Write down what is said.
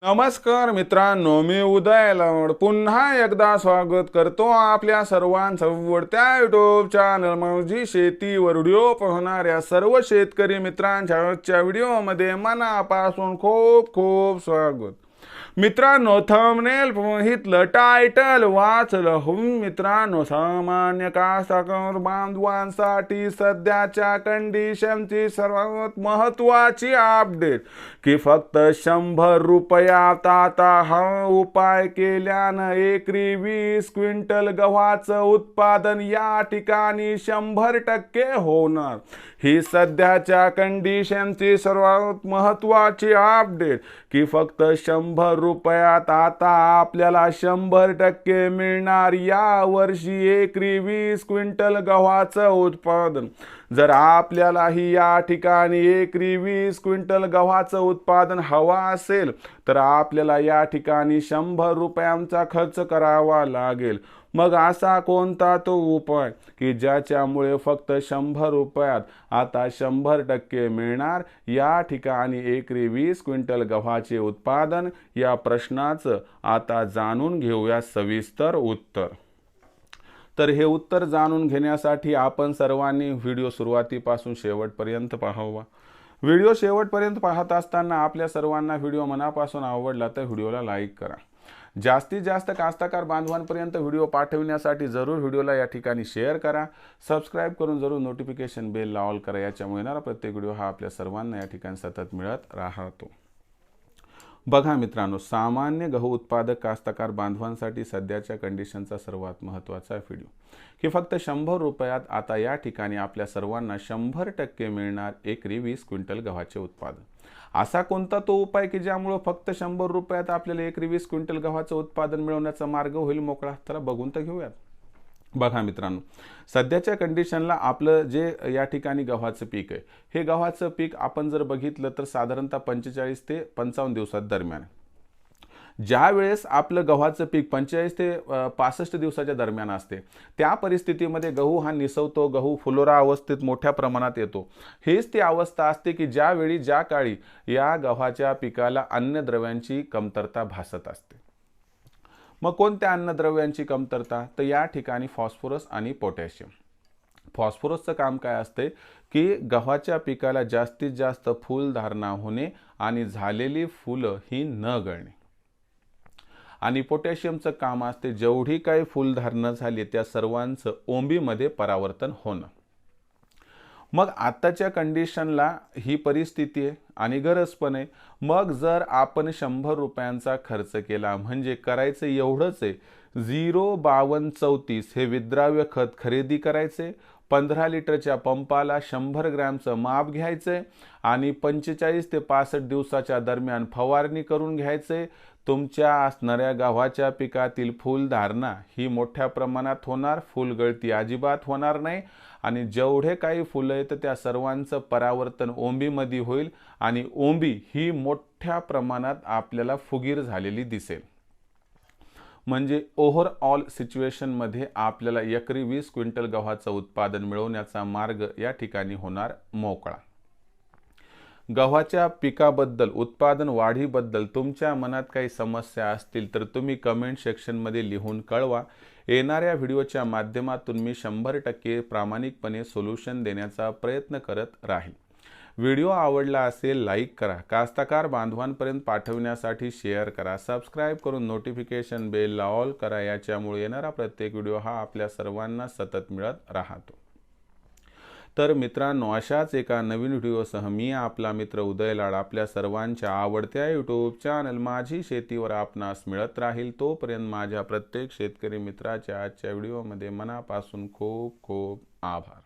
नमस्कार मित्रांनो, मी उदय लवड पुन्हा एकदा स्वागत करतो आपल्या सर्वांचं आवडत्या युट्यूब चॅनल माझी शेतीवर व्हिडिओ पाहणाऱ्या सर्व शेतकरी मित्रांच्या आजच्या व्हिडिओमध्ये मनापासून खूप खूप स्वागत। मित्रांनो, थंबनेल पाहितलं, टायटल वाचलं हो मित्रांनो, सामान्य कास्तकार बांधवांसाठी सध्याच्या कंडिशनची सर्वात महत्त्वाची अपडेट की फक्त 100 रुपयात आता हा उपाय केल्यानं एकरी 20 क्विंटल गव्हाचं उत्पादन या ठिकाणी 100% होणार। ही सध्याच्या कंडिशनची सर्वात महत्त्वाची अपडेट की फक्त 100 रुपयात आता आपल्याला 100% मिळणार या वर्षी एकरी 20 क्विंटल गव्हाचं उत्पादन। जर आपल्यालाही या ठिकाणी एकरी 20 क्विंटल गव्हाचं उत्पादन हवा असेल तर आपल्याला या ठिकाणी 100 रुपयांचा खर्च करावा लागेल। मग असा कोणता तो उपाय की ज्याच्यामुळे फक्त 100 रुपयात आता 100% मिळणार या ठिकाणी एकरी 20 क्विंटल गव्हाचे उत्पादन? या प्रश्नाचं आता जाणून घेऊया सविस्तर उत्तर। तर हे उत्तर जाणून घेण्यासाठी आपण सर्वांनी व्हिडिओ सुरुवातीपासून शेवटपर्यंत पाहावा। व्हिडिओ शेवटपर्यंत पाहत असताना आपल्या सर्वांना व्हिडिओ मनापासून आवडला तर व्हिडिओला लाईक करा। जास्तीत जास्त कास्तकार बांधवांपर्यंत व्हिडिओ पाठवण्यासाठी जरूर व्हिडिओला या ठिकाणी शेअर करा। सबस्क्राइब करून जरूर नोटिफिकेशन बेल ऑल करा। याच्यामुळे येणारा प्रत्येक व्हिडिओ हा आपल्या सर्वांना या ठिकाणी सतत मिळत राहतो। बघा मित्रांनो, सामान्य गहू उत्पादक कास्तकार बांधवांसाठी सध्याच्या कंडिशनचा सर्वात महत्त्वाचा व्हिडिओ की फक्त 100 रुपयात आता या ठिकाणी आपल्या सर्वांना 100% मिळणार एकरी 20 क्विंटल गव्हाचे उत्पादन। असा कोणता तो उपाय की ज्यामुळे फक्त 100 रुपयात आपल्याला एकरी 20 क्विंटल गव्हाचं उत्पादन मिळवण्याचा मार्ग होईल मोकळा? तर बघून तर घेऊयात। बघा मित्रांनो, सध्याच्या कंडिशनला आपलं जे या ठिकाणी गव्हाचं पीक आहे, हे गव्हाचं पीक आपण जर बघितलं तर साधारणतः 45 ते 55 दिवसात दरम्यान, ज्या वेळेस आपलं गव्हाचं पीक 45 ते 65 दिवसाच्या दरम्यान असते त्या परिस्थितीमध्ये गहू हा निसवतो, गहू फुलोरा अवस्थेत मोठ्या प्रमाणात येतो। हेच ती अवस्था असते की ज्यावेळी ज्या काळी या गव्हाच्या पिकाला अन्नद्रव्यांची कमतरता भासत असते। मग कोणत्या अन्नद्रव्यांची कमतरता? तर या ठिकाणी फॉस्फरस आणि पोटॅशियम। फॉस्फरसचं काम काय असते की गव्हाच्या पिकाला जास्तीत जास्त फुलधारणा होणे आणि झालेली फुलं ही न गळणे, आणि पोटॅशियमचं काम असते जेवढी काही फुलधारणा झाली त्या सर्वांचं ओंबीमध्ये परावर्तन होणं। मग आताच्या कंडिशनला ही परिस्थिती आहे आणि गरज पण आहे। मग जर आपण 100 रुपयांचा खर्च केला म्हणजे करायचं एवढंच आहे, 05234 हे विद्राव्य खत खरेदी करायचे, 15 लिटरच्या पंपाला 100 ग्रॅमचं माप घ्यायचे आणि 45 ते 65 दिवसाच्या दरम्यान फवारणी करून घ्यायचे। तुमच्या असणाऱ्या गव्हाच्या पिकातील फुलधारणा ही मोठ्या प्रमाणात होणार, फुलगळती अजिबात होणार नाही आणि जेवढे काही फुलं आहेत त्या सर्वांचं परावर्तन ओंबीमध्ये होईल आणि ओंबी ही मोठ्या प्रमाणात आपल्याला फुगीर झालेली दिसेल। म्हणजे ओव्हरऑल सिच्युएशनमध्ये आपल्याला एकरी 20 क्विंटल गव्हाचं उत्पादन मिळवण्याचा मार्ग या ठिकाणी होणार मोकळा। गव्हाच्या पिकाबद्दल, उत्पादन वाढीबद्दल तुमच्या मनात काही समस्या असतील तर तुम्ही कमेंट सेक्शनमध्ये लिहून कळवा। येणाऱ्या व्हिडिओच्या माध्यमातून मी 100% प्रामाणिकपणे सोल्युशन देण्याचा प्रयत्न करत राहील। व्हिडिओ आवडला असेल लाईक करा, कास्तकार बांधवांपर्यंत पाठवण्यासाठी शेअर करा, सबस्क्राइब करून नोटिफिकेशन बेल ऑल करा। याच्यामुळे येणारा प्रत्येक व्हिडिओ हा आपल्या सर्वांना सतत मिळत राहतो। तर मित्रांनो, अशाच एका नवीन व्हिडिओसह मी आपला मित्र उदय लाड आपल्या सर्वांच्या आवडत्या यूट्यूब चॅनल माझी शेतीवर आपणास मिळत राहील। तोपर्यंत माझ्या प्रत्येक शेतकरी मित्राच्या आजच्या व्हिडिओमध्ये मनापासून खूप खूप आभार।